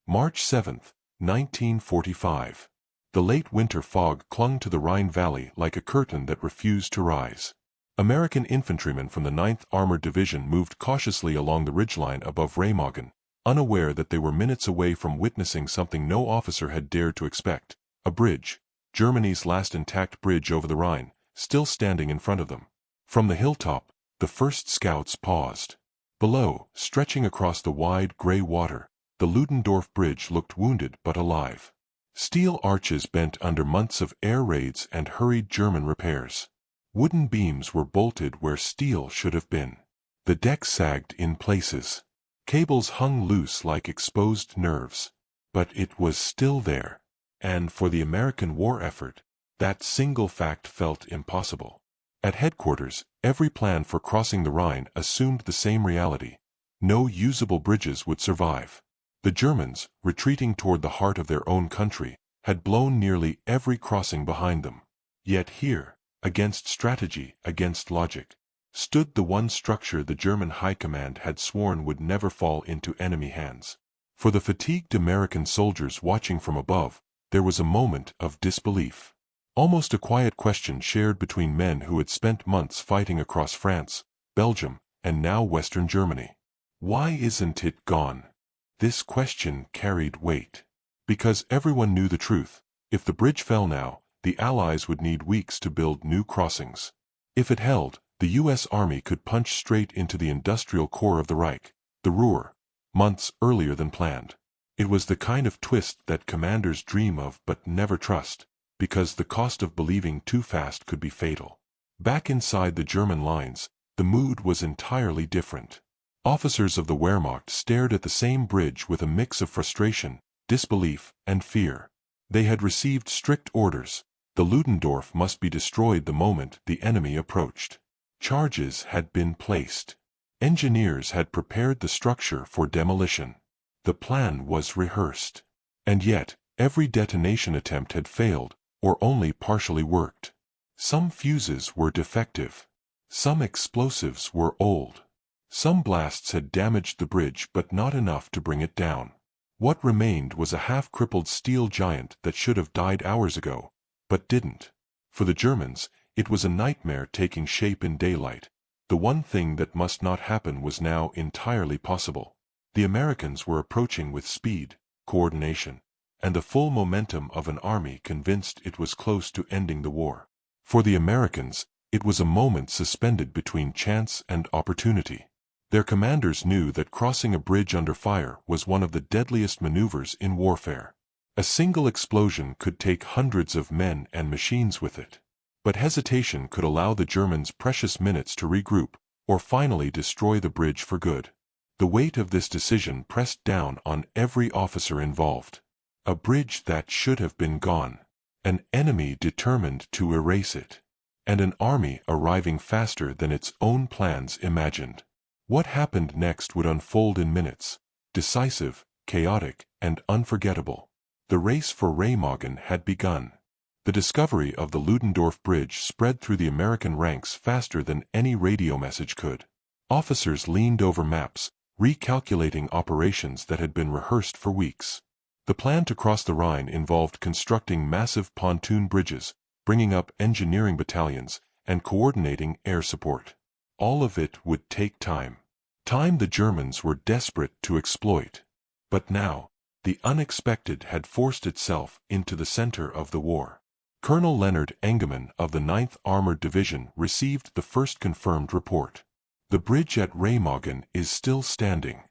March 7, 1945. The late winter fog clung to the Rhine Valley like a curtain that refused to rise. American infantrymen from the 9th Armored Division moved cautiously along the ridgeline above Remagen, unaware that they were minutes away from witnessing something no officer had dared to expect: a bridge, Germany's last intact bridge over the Rhine, still standing in front of them. From the hilltop, the first scouts paused. Below, stretching across the wide gray water, the Ludendorff Bridge looked wounded but alive. Steel arches bent under months of air raids and hurried German repairs. Wooden beams were bolted where steel should have been. The deck sagged in places. Cables hung loose like exposed nerves. But it was still there. And for the American war effort, that single fact felt impossible. At headquarters, every plan for crossing the Rhine assumed the same reality: no usable bridges would survive. The Germans, retreating toward the heart of their own country, had blown nearly every crossing behind them. Yet here, against strategy, against logic, stood the one structure the German High Command had sworn would never fall into enemy hands. For the fatigued American soldiers watching from above, there was a moment of disbelief. Almost a quiet question shared between men who had spent months fighting across France, Belgium, and now Western Germany. Why isn't it gone? This question carried weight. Because everyone knew the truth: if the bridge fell now, the Allies would need weeks to build new crossings. If it held, the U.S. Army could punch straight into the industrial core of the Reich, the Ruhr, months earlier than planned. It was the kind of twist that commanders dream of but never trust, because the cost of believing too fast could be fatal. Back inside the German lines, the mood was entirely different. Officers of the Wehrmacht stared at the same bridge with a mix of frustration, disbelief, and fear. They had received strict orders: the Ludendorff must be destroyed the moment the enemy approached. Charges had been placed. Engineers had prepared the structure for demolition. The plan was rehearsed. And yet, every detonation attempt had failed, or only partially worked. Some fuses were defective. Some explosives were old. Some blasts had damaged the bridge but not enough to bring it down. What remained was a half-crippled steel giant that should have died hours ago, but didn't. For the Germans, it was a nightmare taking shape in daylight. The one thing that must not happen was now entirely possible. The Americans were approaching with speed, coordination, and the full momentum of an army convinced it was close to ending the war. For the Americans, it was a moment suspended between chance and opportunity. Their commanders knew that crossing a bridge under fire was one of the deadliest maneuvers in warfare. A single explosion could take hundreds of men and machines with it. But hesitation could allow the Germans precious minutes to regroup, or finally destroy the bridge for good. The weight of this decision pressed down on every officer involved. A bridge that should have been gone. An enemy determined to erase it. And an army arriving faster than its own plans imagined. What happened next would unfold in minutes: decisive, chaotic, and unforgettable. The race for Remagen had begun. The discovery of the Ludendorff Bridge spread through the American ranks faster than any radio message could. Officers leaned over maps, recalculating operations that had been rehearsed for weeks. The plan to cross the Rhine involved constructing massive pontoon bridges, bringing up engineering battalions, and coordinating air support. All of it would take time. Time the Germans were desperate to exploit. But now, the unexpected had forced itself into the center of the war. Colonel Leonard Engemann of the 9th Armored Division received the first confirmed report. The bridge at Remagen is still standing.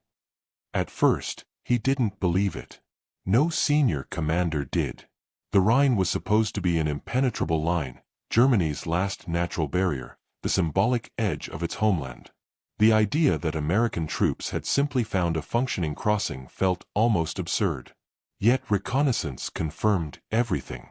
At first, he didn't believe it. No senior commander did. The Rhine was supposed to be an impenetrable line, Germany's last natural barrier, the symbolic edge of its homeland. The idea that American troops had simply found a functioning crossing felt almost absurd. Yet reconnaissance confirmed everything.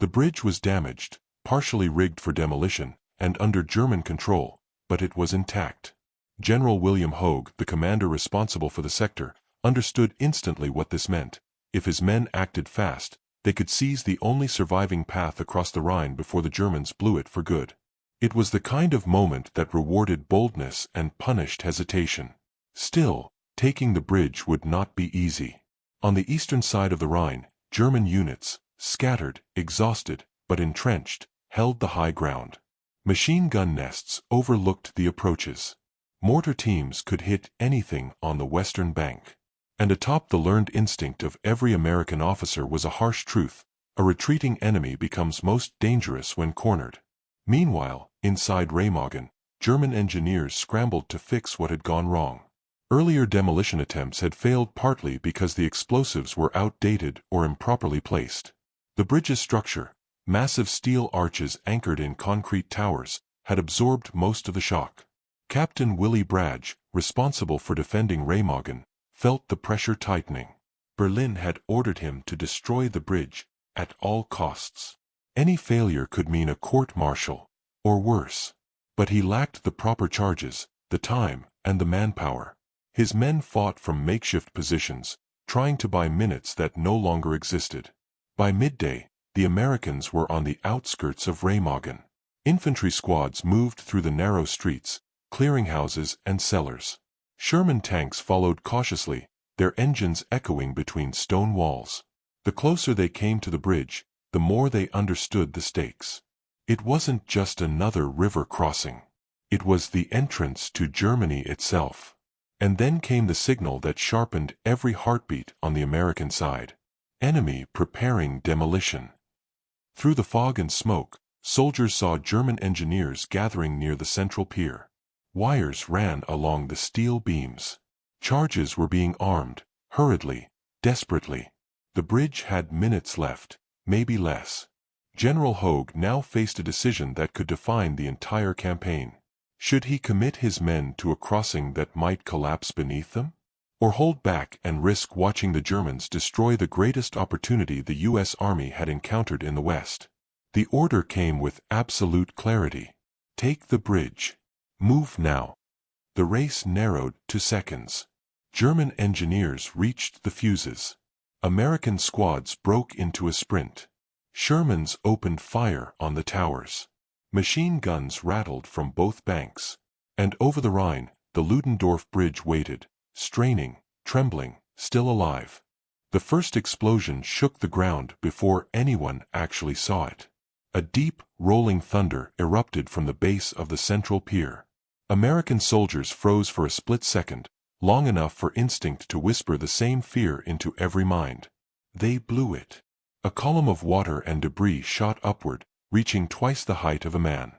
The bridge was damaged, partially rigged for demolition, and under German control, but it was intact. General William Hogue, the commander responsible for the sector, understood instantly what this meant. If his men acted fast, they could seize the only surviving path across the Rhine before the Germans blew it for good. It was the kind of moment that rewarded boldness and punished hesitation. Still, taking the bridge would not be easy. On the eastern side of the Rhine, German units, scattered, exhausted, but entrenched, held the high ground. Machine gun nests overlooked the approaches. Mortar teams could hit anything on the western bank. And atop the learned instinct of every American officer was a harsh truth: a retreating enemy becomes most dangerous when cornered. Meanwhile, inside Remagen, German engineers scrambled to fix what had gone wrong. Earlier demolition attempts had failed partly because the explosives were outdated or improperly placed. The bridge's structure, massive steel arches anchored in concrete towers, had absorbed most of the shock. Captain Willy Bragg, responsible for defending Remagen, felt the pressure tightening. Berlin had ordered him to destroy the bridge at all costs. Any failure could mean a court-martial, or worse. But he lacked the proper charges, the time, and the manpower. His men fought from makeshift positions, trying to buy minutes that no longer existed. By midday, the Americans were on the outskirts of Remagen. Infantry squads moved through the narrow streets, clearing houses and cellars. Sherman tanks followed cautiously, their engines echoing between stone walls. The closer they came to the bridge, the more they understood the stakes. It wasn't just another river crossing. It was the entrance to Germany itself. And then came the signal that sharpened every heartbeat on the American side. Enemy preparing demolition. Through the fog and smoke, soldiers saw German engineers gathering near the central pier. Wires ran along the steel beams. Charges were being armed, hurriedly, desperately. The bridge had minutes left, maybe less. General Hogue now faced a decision that could define the entire campaign. Should he commit his men to a crossing that might collapse beneath them? Or hold back and risk watching the Germans destroy the greatest opportunity the U.S. Army had encountered in the West? The order came with absolute clarity. Take the bridge. Move now. The race narrowed to seconds. German engineers reached the fuses. American squads broke into a sprint. Shermans opened fire on the towers. Machine guns rattled from both banks. And over the Rhine, the Ludendorff Bridge waited, straining, trembling, still alive. The first explosion shook the ground before anyone actually saw it. A deep, rolling thunder erupted from the base of the central pier. American soldiers froze for a split second, long enough for instinct to whisper the same fear into every mind. They blew it. A column of water and debris shot upward, reaching twice the height of a man.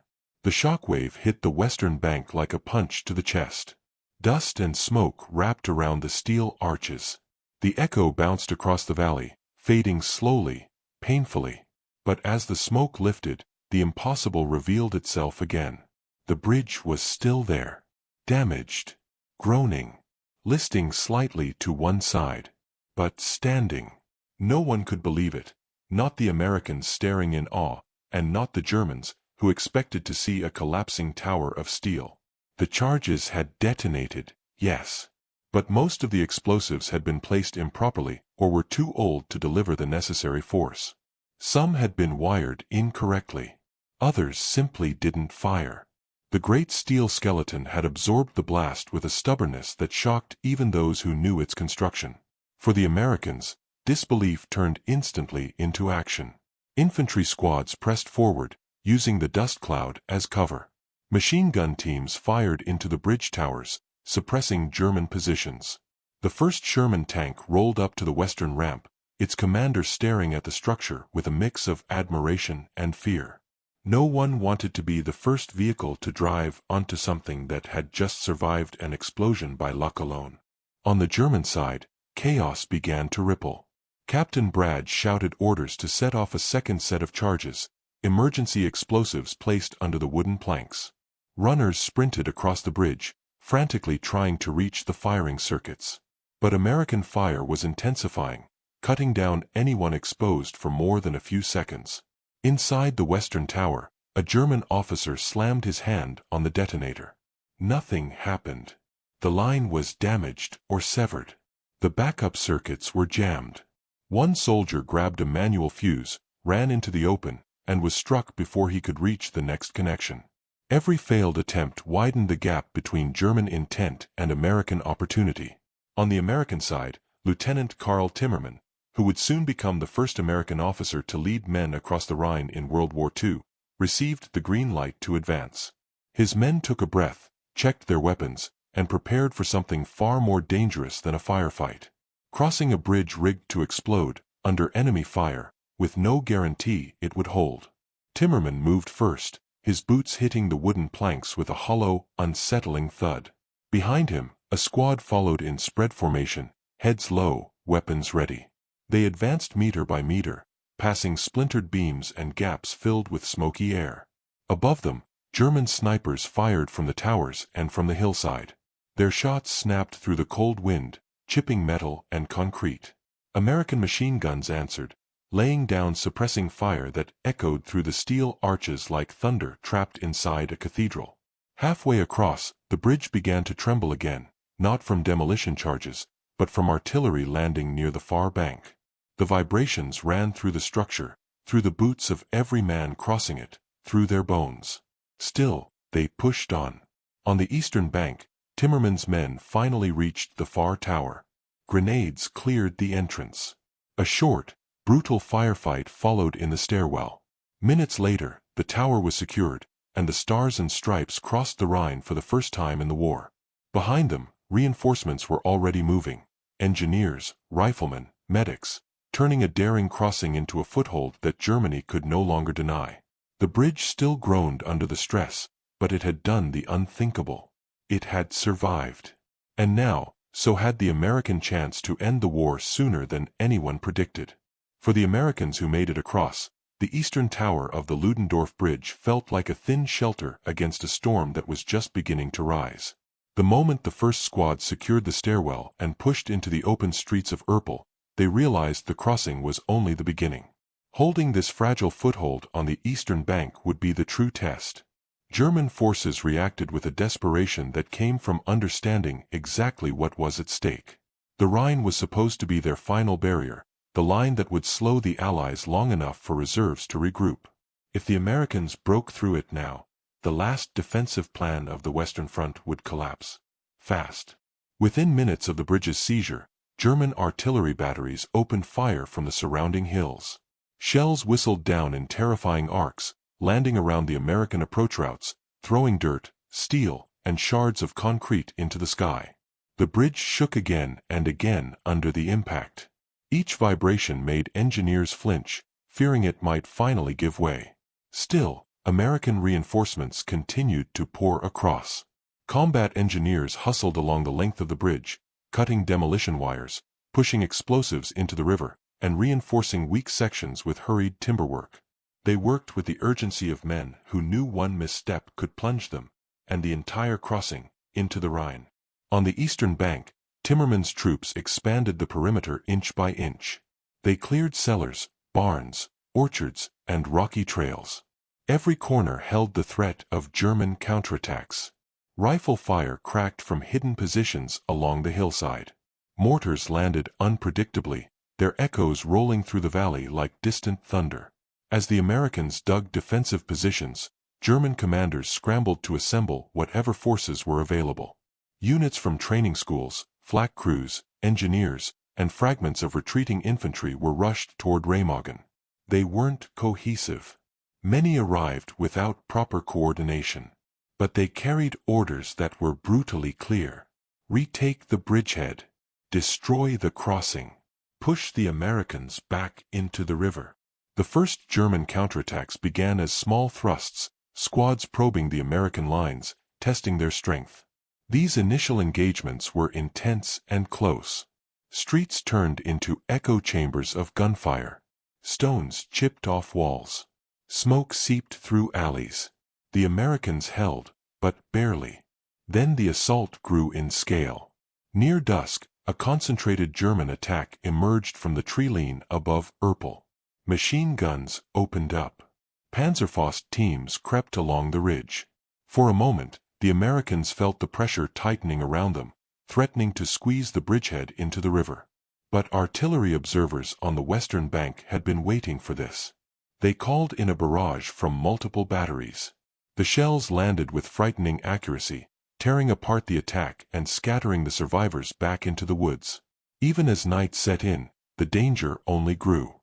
The shockwave hit the western bank like a punch to the chest. Dust and smoke wrapped around the steel arches. The echo bounced across the valley, fading slowly, painfully. But as the smoke lifted, the impossible revealed itself again. The bridge was still there, damaged, groaning, listing slightly to one side, but standing. No one could believe it, not the Americans staring in awe, and not the Germans, who expected to see a collapsing tower of steel. The charges had detonated, yes. But most of the explosives had been placed improperly or were too old to deliver the necessary force. Some had been wired incorrectly. Others simply didn't fire. The great steel skeleton had absorbed the blast with a stubbornness that shocked even those who knew its construction. For the Americans, disbelief turned instantly into action. Infantry squads pressed forward, using the dust cloud as cover. Machine gun teams fired into the bridge towers, suppressing German positions. The first Sherman tank rolled up to the western ramp, its commander staring at the structure with a mix of admiration and fear. No one wanted to be the first vehicle to drive onto something that had just survived an explosion by luck alone. On the German side, chaos began to ripple. Captain Bragg shouted orders to set off a second set of charges, emergency explosives placed under the wooden planks. Runners sprinted across the bridge, frantically trying to reach the firing circuits. But American fire was intensifying, cutting down anyone exposed for more than a few seconds. Inside the western tower, a German officer slammed his hand on the detonator. Nothing happened. The line was damaged or severed. The backup circuits were jammed. One soldier grabbed a manual fuse, ran into the open, and was struck before he could reach the next connection. Every failed attempt widened the gap between German intent and American opportunity. On the American side, Lieutenant Karl Timmerman, who would soon become the first American officer to lead men across the Rhine in World War II, received the green light to advance. His men took a breath, checked their weapons, and prepared for something far more dangerous than a firefight. Crossing a bridge rigged to explode, under enemy fire, with no guarantee it would hold. Timmerman moved first, his boots hitting the wooden planks with a hollow, unsettling thud. Behind him, a squad followed in spread formation, heads low, weapons ready. They advanced meter by meter, passing splintered beams and gaps filled with smoky air. Above them, German snipers fired from the towers and from the hillside. Their shots snapped through the cold wind, chipping metal and concrete. American machine guns answered, laying down suppressing fire that echoed through the steel arches like thunder trapped inside a cathedral. Halfway across, the bridge began to tremble again, not from demolition charges, but from artillery landing near the far bank. The vibrations ran through the structure, through the boots of every man crossing it, through their bones. Still, they pushed on. On the eastern bank, Timmerman's men finally reached the far tower. Grenades cleared the entrance. A short, brutal firefight followed in the stairwell. Minutes later, the tower was secured, and the Stars and Stripes crossed the Rhine for the first time in the war. Behind them, reinforcements were already moving. Engineers, riflemen, medics, turning a daring crossing into a foothold that Germany could no longer deny. The bridge still groaned under the stress, but it had done the unthinkable. It had survived. And now, so had the American chance to end the war sooner than anyone predicted. For the Americans who made it across, the eastern tower of the Ludendorff Bridge felt like a thin shelter against a storm that was just beginning to rise. The moment the first squad secured the stairwell and pushed into the open streets of Erpel, they realized the crossing was only the beginning. Holding this fragile foothold on the eastern bank would be the true test. German forces reacted with a desperation that came from understanding exactly what was at stake. The Rhine was supposed to be their final barrier, the line that would slow the Allies long enough for reserves to regroup. If the Americans broke through it now, the last defensive plan of the Western Front would collapse. Fast. Within minutes of the bridge's seizure, German artillery batteries opened fire from the surrounding hills. Shells whistled down in terrifying arcs, landing around the American approach routes, throwing dirt, steel, and shards of concrete into the sky. The bridge shook again and again under the impact. Each vibration made engineers flinch, fearing it might finally give way. Still, American reinforcements continued to pour across. Combat engineers hustled along the length of the bridge, cutting demolition wires, pushing explosives into the river, and reinforcing weak sections with hurried timberwork. They worked with the urgency of men who knew one misstep could plunge them, and the entire crossing, into the Rhine. On the eastern bank, Timmerman's troops expanded the perimeter inch by inch. They cleared cellars, barns, orchards, and rocky trails. Every corner held the threat of German counterattacks. Rifle fire cracked from hidden positions along the hillside. Mortars landed unpredictably, their echoes rolling through the valley like distant thunder. As the Americans dug defensive positions, German commanders scrambled to assemble whatever forces were available. Units from training schools, flak crews, engineers, and fragments of retreating infantry were rushed toward Remagen. They weren't cohesive. Many arrived without proper coordination. But they carried orders that were brutally clear. Retake the bridgehead. Destroy the crossing. Push the Americans back into the river. The first German counterattacks began as small thrusts, squads probing the American lines, testing their strength. These initial engagements were intense and close. Streets turned into echo chambers of gunfire. Stones chipped off walls. Smoke seeped through alleys. The Americans held, but barely. Then the assault grew in scale. Near dusk, a concentrated German attack emerged from the treeline above Erpel. Machine guns opened up. Panzerfaust teams crept along the ridge. For a moment, the Americans felt the pressure tightening around them, threatening to squeeze the bridgehead into the river. But artillery observers on the western bank had been waiting for this. They called in a barrage from multiple batteries. The shells landed with frightening accuracy, tearing apart the attack and scattering the survivors back into the woods. Even as night set in, the danger only grew.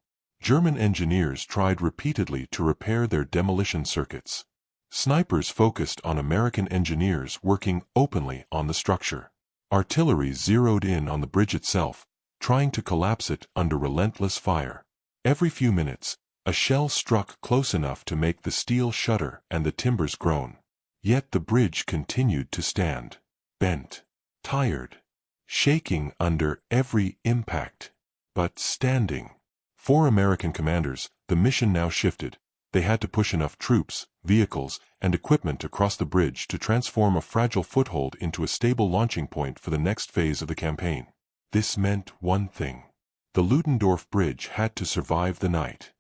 German engineers tried repeatedly to repair their demolition circuits. Snipers focused on American engineers working openly on the structure. Artillery zeroed in on the bridge itself, trying to collapse it under relentless fire. Every few minutes, a shell struck close enough to make the steel shudder and the timbers groan. Yet the bridge continued to stand, bent, tired, shaking under every impact, but standing. For American commanders, the mission now shifted. They had to push enough troops, vehicles, and equipment across the bridge to transform a fragile foothold into a stable launching point for the next phase of the campaign. This meant one thing. The Ludendorff Bridge had to survive the night.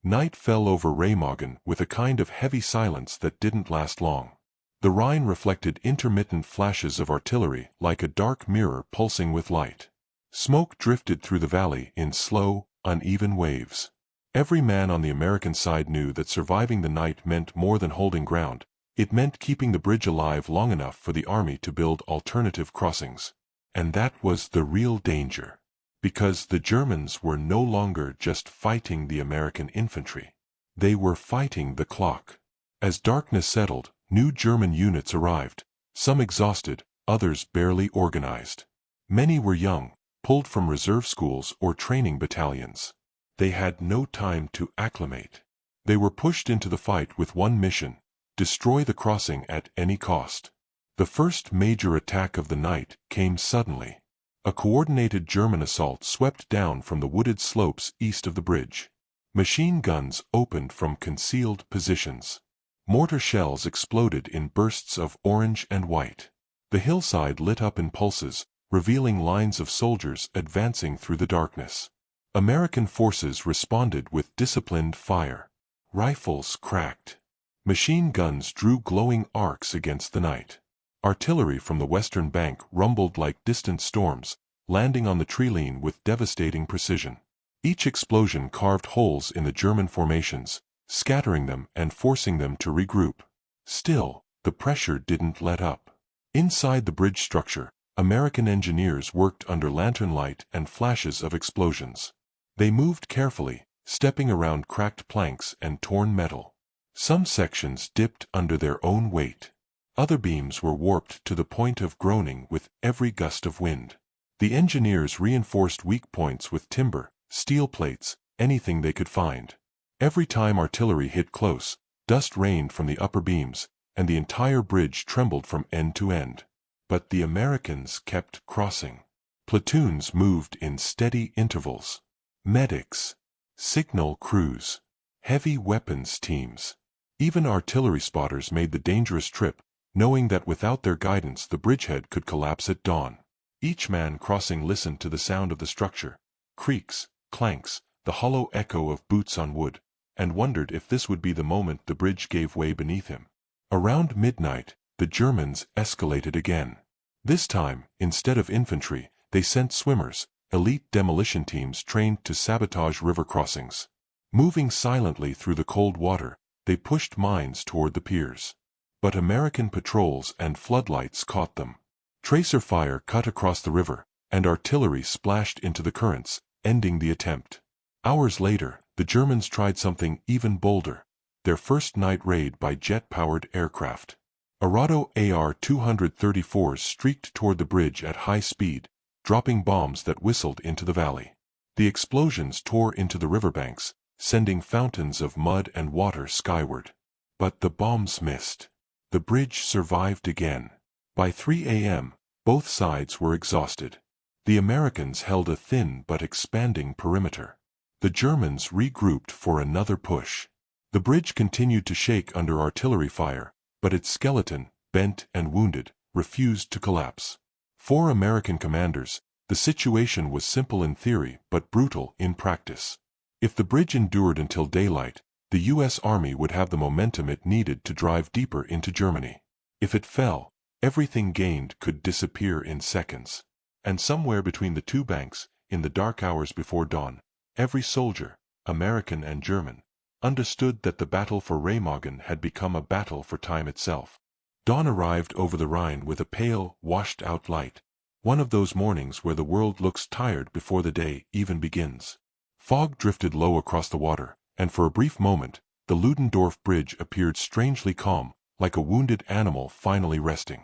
Night fell over Remagen with a kind of heavy silence that didn't last long. The Rhine reflected intermittent flashes of artillery like a dark mirror pulsing with light. Smoke drifted through the valley in slow, uneven waves. Every man on the American side knew that surviving the night meant more than holding ground. It meant keeping the bridge alive long enough for the army to build alternative crossings. And that was the real danger. Because the Germans were no longer just fighting the American infantry. They were fighting the clock. As darkness settled, new German units arrived, some exhausted, others barely organized. Many were young, pulled from reserve schools or training battalions. They had no time to acclimate. They were pushed into the fight with one mission: destroy the crossing at any cost. The first major attack of the night came suddenly. A coordinated German assault swept down from the wooded slopes east of the bridge. Machine guns opened from concealed positions. Mortar shells exploded in bursts of orange and white. The hillside lit up in pulses, revealing lines of soldiers advancing through the darkness. American forces responded with disciplined fire. Rifles cracked. Machine guns drew glowing arcs against the night. Artillery from the western bank rumbled like distant storms, landing on the treeline with devastating precision. Each explosion carved holes in the German formations, scattering them and forcing them to regroup. Still, the pressure didn't let up. Inside the bridge structure, American engineers worked under lantern light and flashes of explosions. They moved carefully, stepping around cracked planks and torn metal. Some sections dipped under their own weight. Other beams were warped to the point of groaning with every gust of wind. The engineers reinforced weak points with timber, steel plates, anything they could find. Every time artillery hit close, dust rained from the upper beams, and the entire bridge trembled from end to end. But the Americans kept crossing. Platoons moved in steady intervals. Medics, signal crews, heavy weapons teams. Even artillery spotters made the dangerous trip, knowing that without their guidance the bridgehead could collapse at dawn. Each man crossing listened to the sound of the structure, creaks, clanks, the hollow echo of boots on wood, and wondered if this would be the moment the bridge gave way beneath him. Around midnight, the Germans escalated again. This time, instead of infantry, they sent swimmers, elite demolition teams trained to sabotage river crossings. Moving silently through the cold water, they pushed mines toward the piers. But American patrols and floodlights caught them. Tracer fire cut across the river, and artillery splashed into the currents, ending the attempt. Hours later, the Germans tried something even bolder: their first night raid by jet-powered aircraft. Arado AR-234s streaked toward the bridge at high speed, dropping bombs that whistled into the valley. The explosions tore into the riverbanks, sending fountains of mud and water skyward. But the bombs missed. The bridge survived again. By 3 a.m., both sides were exhausted. The Americans held a thin but expanding perimeter. The Germans regrouped for another push. The bridge continued to shake under artillery fire, but its skeleton, bent and wounded, refused to collapse. For American commanders, the situation was simple in theory but brutal in practice. If the bridge endured until daylight, the U.S. Army would have the momentum it needed to drive deeper into Germany. If it fell, everything gained could disappear in seconds. And somewhere between the two banks, in the dark hours before dawn, every soldier, American and German, understood that the battle for Remagen had become a battle for time itself. Dawn arrived over the Rhine with a pale, washed-out light, One of those mornings where the world looks tired before the day even begins. Fog drifted low across the water, and for a brief moment, the Ludendorff Bridge appeared strangely calm, like a wounded animal finally resting.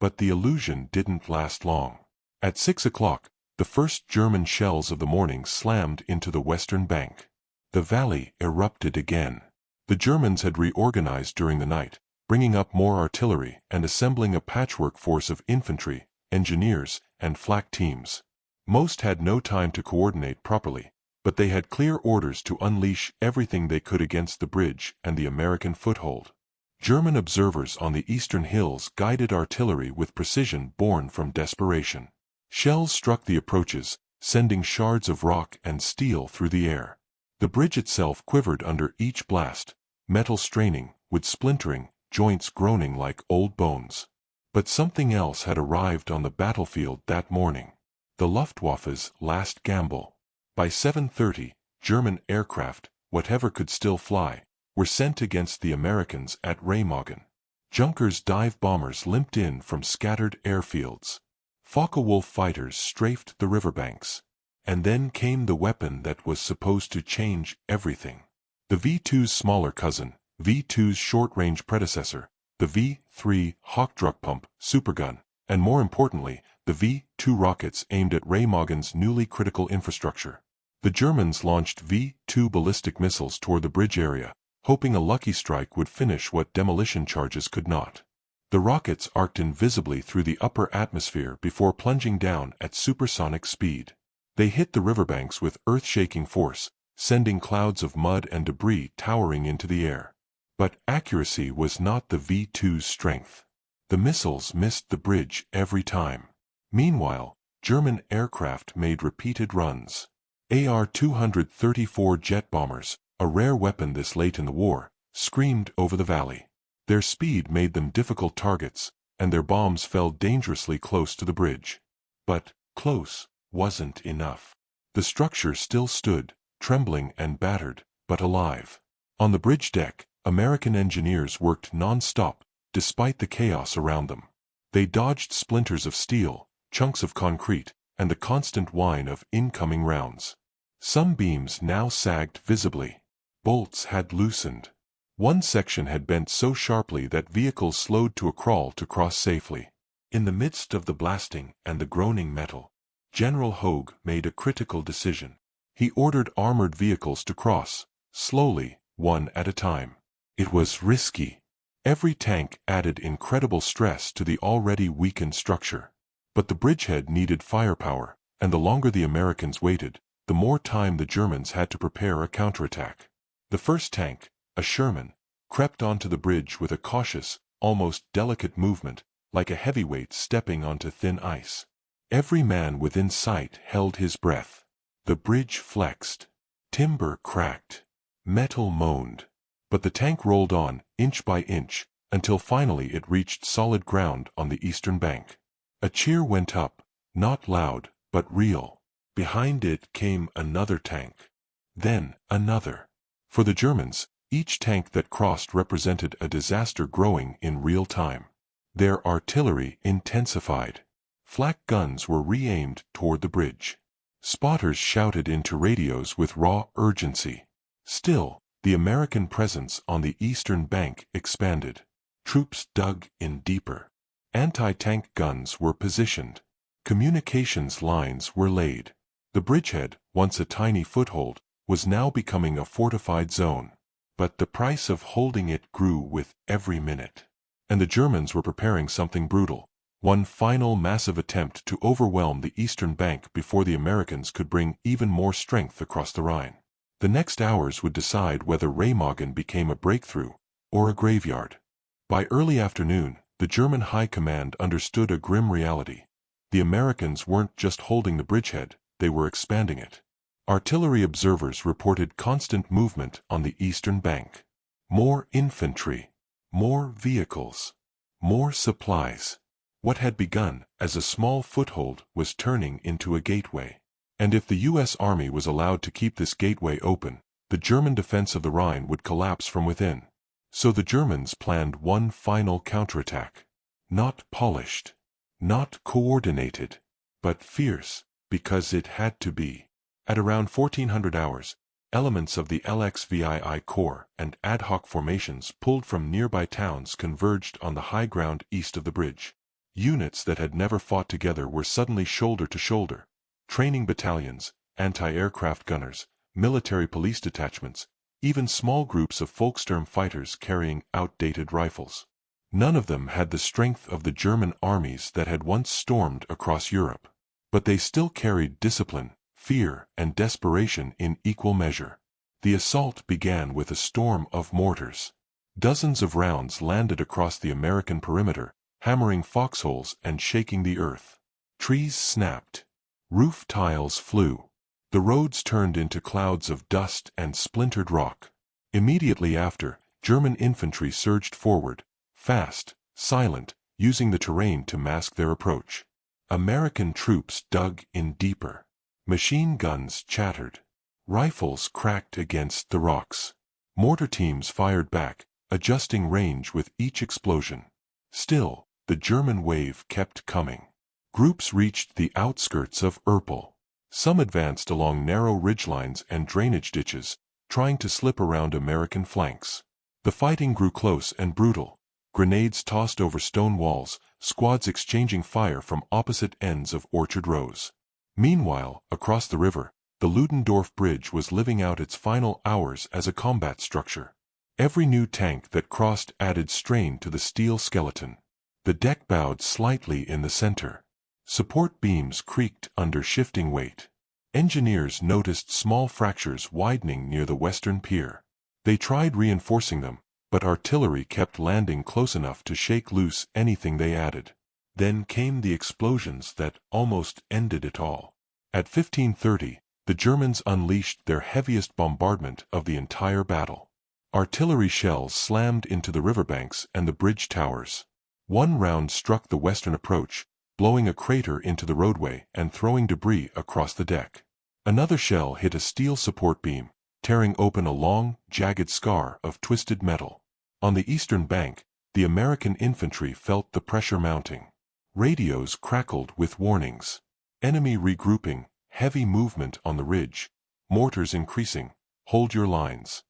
But the illusion didn't last long. At 6 o'clock, the first German shells of the morning slammed into the western bank. The valley erupted again. The Germans had reorganized during the night, bringing up more artillery and assembling a patchwork force of infantry, engineers, and flak teams. Most had no time to coordinate properly, but they had clear orders to unleash everything they could against the bridge and the American foothold. German observers on the eastern hills guided artillery with precision born from desperation. Shells struck the approaches, sending shards of rock and steel through the air. The bridge itself quivered under each blast, metal straining, wood splintering, joints groaning like old bones. But something else had arrived on the battlefield that morning. The Luftwaffe's last gamble. By 7:30, German aircraft, whatever could still fly, were sent against the Americans at Remagen. Junkers dive bombers limped in from scattered airfields. Focke-Wulf fighters strafed the riverbanks. And then came the weapon that was supposed to change everything. The V-2's smaller cousin, V-2's short-range predecessor, the V-3 Hawk-Druckpump supergun, and more importantly, the V-2 rockets aimed at Remagen's newly critical infrastructure. The Germans launched V-2 ballistic missiles toward the bridge area, hoping a lucky strike would finish what demolition charges could not. The rockets arced invisibly through the upper atmosphere before plunging down at supersonic speed. They hit the riverbanks with earth-shaking force, sending clouds of mud and debris towering into the air. But accuracy was not the V-2's strength. The missiles missed the bridge every time. Meanwhile, German aircraft made repeated runs. AR-234 jet bombers, a rare weapon this late in the war, screamed over the valley. Their speed made them difficult targets, and their bombs fell dangerously close to the bridge. But close wasn't enough. The structure still stood, trembling and battered, but alive. On the bridge deck, American engineers worked non-stop, despite the chaos around them. They dodged splinters of steel, chunks of concrete, and the constant whine of incoming rounds. Some beams now sagged visibly. Bolts had loosened. One section had bent so sharply that vehicles slowed to a crawl to cross safely. In the midst of the blasting and the groaning metal, General Hogue made a critical decision. He ordered armored vehicles to cross, slowly, one at a time. It was risky. Every tank added incredible stress to the already weakened structure. But the bridgehead needed firepower, and the longer the Americans waited, the more time the Germans had to prepare a counterattack. The first tank, a Sherman, crept onto the bridge with a cautious, almost delicate movement, like a heavyweight stepping onto thin ice. Every man within sight held his breath. The bridge flexed. Timber cracked. Metal moaned. But the tank rolled on, inch by inch, until finally it reached solid ground on the eastern bank. A cheer went up, not loud, but real. Behind it came another tank. Then another. For the Germans, each tank that crossed represented a disaster growing in real time. Their artillery intensified. Flak guns were re-aimed toward the bridge. Spotters shouted into radios with raw urgency. Still, the American presence on the eastern bank expanded. Troops dug in deeper. Anti-tank guns were positioned. Communications lines were laid. The bridgehead, once a tiny foothold, was now becoming a fortified zone. But the price of holding it grew with every minute. And the Germans were preparing something brutal. One final massive attempt to overwhelm the eastern bank before the Americans could bring even more strength across the Rhine. The next hours would decide whether Remagen became a breakthrough or a graveyard. By early afternoon, the German high command understood a grim reality. The Americans weren't just holding the bridgehead, they were expanding it. Artillery observers reported constant movement on the eastern bank. More infantry. More vehicles. More supplies. What had begun as a small foothold was turning into a gateway. And if the U.S. Army was allowed to keep this gateway open, the German defense of the Rhine would collapse from within. So the Germans planned one final counterattack. Not polished. Not coordinated. but fierce, because it had to be. At around 1400 hours, elements of the WWII Corps and ad hoc formations pulled from nearby towns converged on the high ground east of the bridge. Units that had never fought together were suddenly shoulder to shoulder. Training battalions, anti-aircraft gunners, military police detachments, even small groups of Volkssturm fighters carrying outdated rifles. None of them had the strength of the German armies that had once stormed across Europe. But they still carried discipline, fear, and desperation in equal measure. The assault began with a storm of mortars. Dozens of rounds landed across the American perimeter, hammering foxholes and shaking the earth. Trees snapped. Roof tiles flew. The roads turned into clouds of dust and splintered rock. Immediately after, German infantry surged forward, fast, silent, using the terrain to mask their approach. American troops dug in deeper. Machine guns chattered. Rifles cracked against the rocks. Mortar teams fired back, adjusting range with each explosion. Still, the German wave kept coming. Groups reached the outskirts of Erpel. Some advanced along narrow ridgelines and drainage ditches, trying to slip around American flanks. The fighting grew close and brutal. Grenades tossed over stone walls, squads exchanging fire from opposite ends of orchard rows. Meanwhile, across the river, the Ludendorff Bridge was living out its final hours as a combat structure. Every new tank that crossed added strain to the steel skeleton. The deck bowed slightly in the center. Support beams creaked under shifting weight. Engineers noticed small fractures widening near the western pier. They tried reinforcing them, but artillery kept landing close enough to shake loose anything they added. Then came the explosions that almost ended it all. At 15:30, the Germans unleashed their heaviest bombardment of the entire battle. Artillery shells slammed into the riverbanks and the bridge towers. One round struck the western approach, blowing a crater into the roadway and throwing debris across the deck. Another shell hit a steel support beam, tearing open a long, jagged scar of twisted metal. On the eastern bank, the American infantry felt the pressure mounting. Radios crackled with warnings. Enemy regrouping, heavy movement on the ridge, mortars increasing, hold your lines.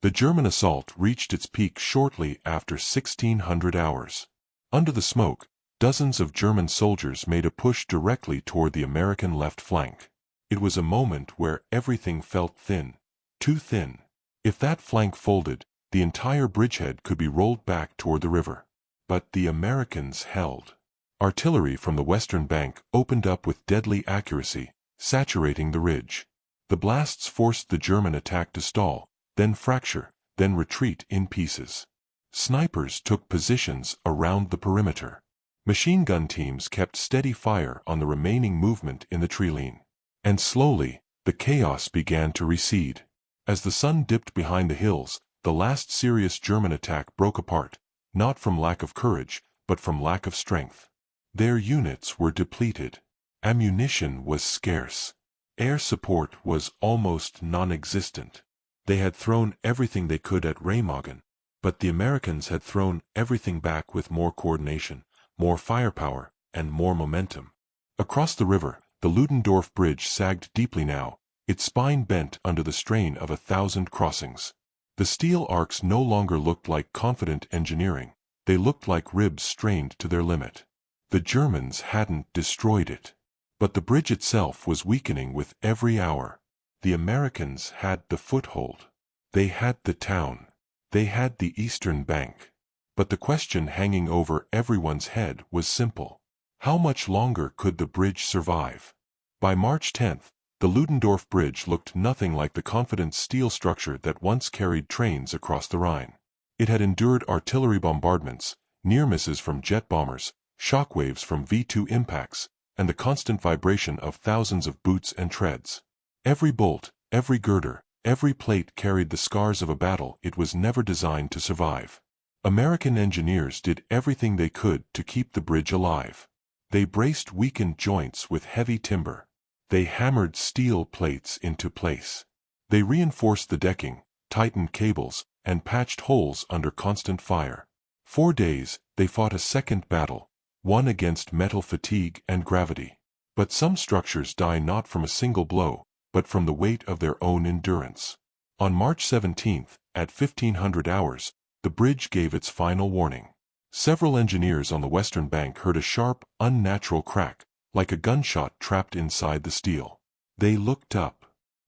The German assault reached its peak shortly after 1600 hours. Under the smoke, dozens of German soldiers made a push directly toward the American left flank. It was a moment where everything felt thin, too thin. If that flank folded, the entire bridgehead could be rolled back toward the river. But the Americans held. Artillery from the western bank opened up with deadly accuracy, saturating the ridge. The blasts forced the German attack to stall, then fracture, then retreat in pieces. Snipers took positions around the perimeter. Machine gun teams kept steady fire on the remaining movement in the treeline. And slowly, the chaos began to recede. As the sun dipped behind the hills, the last serious German attack broke apart, not from lack of courage, but from lack of strength. Their units were depleted. Ammunition was scarce. Air support was almost non-existent. They had thrown everything they could at Remagen, but the Americans had thrown everything back with more coordination, more firepower, and more momentum. Across the river, the Ludendorff Bridge sagged deeply now, its spine bent under the strain of 1,000 crossings. The steel arcs no longer looked like confident engineering, they looked like ribs strained to their limit. The Germans hadn't destroyed it. But the bridge itself was weakening with every hour. The Americans had the foothold. They had the town. They had the eastern bank. But the question hanging over everyone's head was simple. How much longer could the bridge survive? By March 10th, the Ludendorff Bridge looked nothing like the confident steel structure that once carried trains across the Rhine. It had endured artillery bombardments, near misses from jet bombers, shockwaves from V-2 impacts, and the constant vibration of thousands of boots and treads. Every bolt, every girder, every plate carried the scars of a battle it was never designed to survive. American engineers did everything they could to keep the bridge alive. They braced weakened joints with heavy timber. They hammered steel plates into place. They reinforced the decking, tightened cables, and patched holes under constant fire. 4 days, they fought a second battle, one against metal fatigue and gravity. But some structures die not from a single blow, but from the weight of their own endurance. On March 17, at 1500 hours, the bridge gave its final warning. Several engineers on the western bank heard a sharp, unnatural crack, like a gunshot trapped inside the steel. They looked up.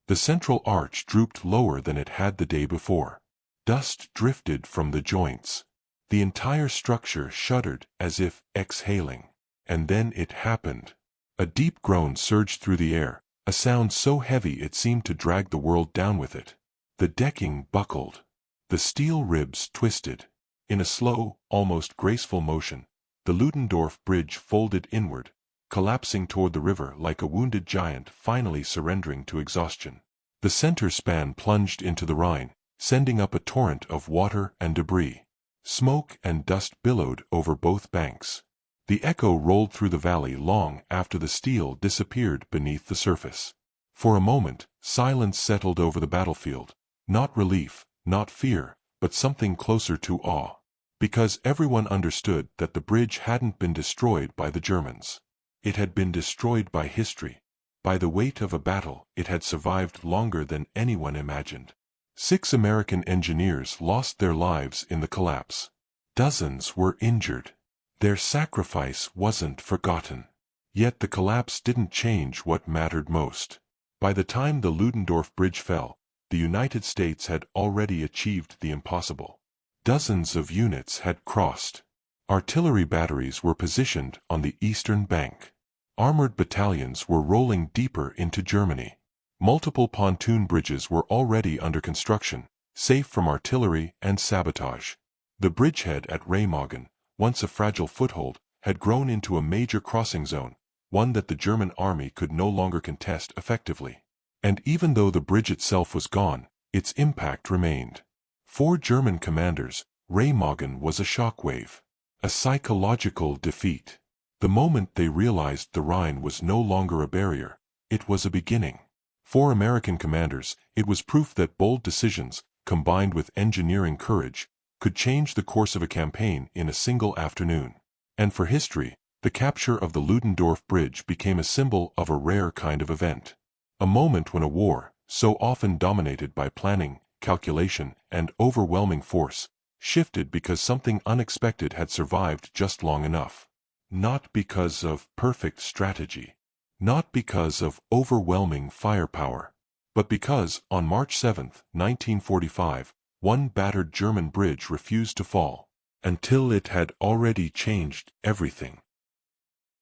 The central arch drooped lower than it had the day before. Dust drifted from the joints. The entire structure shuddered as if exhaling. And then it happened. A deep groan surged through the air, a sound so heavy it seemed to drag the world down with it. The decking buckled. The steel ribs twisted. In a slow, almost graceful motion, the Ludendorff Bridge folded inward, collapsing toward the river like a wounded giant finally surrendering to exhaustion. The center span plunged into the Rhine, sending up a torrent of water and debris. Smoke and dust billowed over both banks. The echo rolled through the valley long after the steel disappeared beneath the surface. For a moment, silence settled over the battlefield. Not relief, not fear, but something closer to awe. Because everyone understood that the bridge hadn't been destroyed by the Germans. It had been destroyed by history. By the weight of a battle, it had survived longer than anyone imagined. 6 American engineers lost their lives in the collapse. Dozens were injured. Their sacrifice wasn't forgotten. Yet the collapse didn't change what mattered most. By the time the Ludendorff Bridge fell, the United States had already achieved the impossible. Dozens of units had crossed. Artillery batteries were positioned on the eastern bank. Armored battalions were rolling deeper into Germany. Multiple pontoon bridges were already under construction, safe from artillery and sabotage. The bridgehead at Remagen, once a fragile foothold, had grown into a major crossing zone, one that the German army could no longer contest effectively. And even though the bridge itself was gone, its impact remained. For German commanders, Remagen was a shockwave, a psychological defeat. The moment they realized the Rhine was no longer a barrier, it was a beginning. For American commanders, it was proof that bold decisions, combined with engineering courage, could change the course of a campaign in a single afternoon. And for history, the capture of the Ludendorff Bridge became a symbol of a rare kind of event. A moment when a war, so often dominated by planning, calculation, and overwhelming force, shifted because something unexpected had survived just long enough. Not because of perfect strategy. Not because of overwhelming firepower. But because, on March 7, 1945, one battered German bridge refused to fall, until it had already changed everything.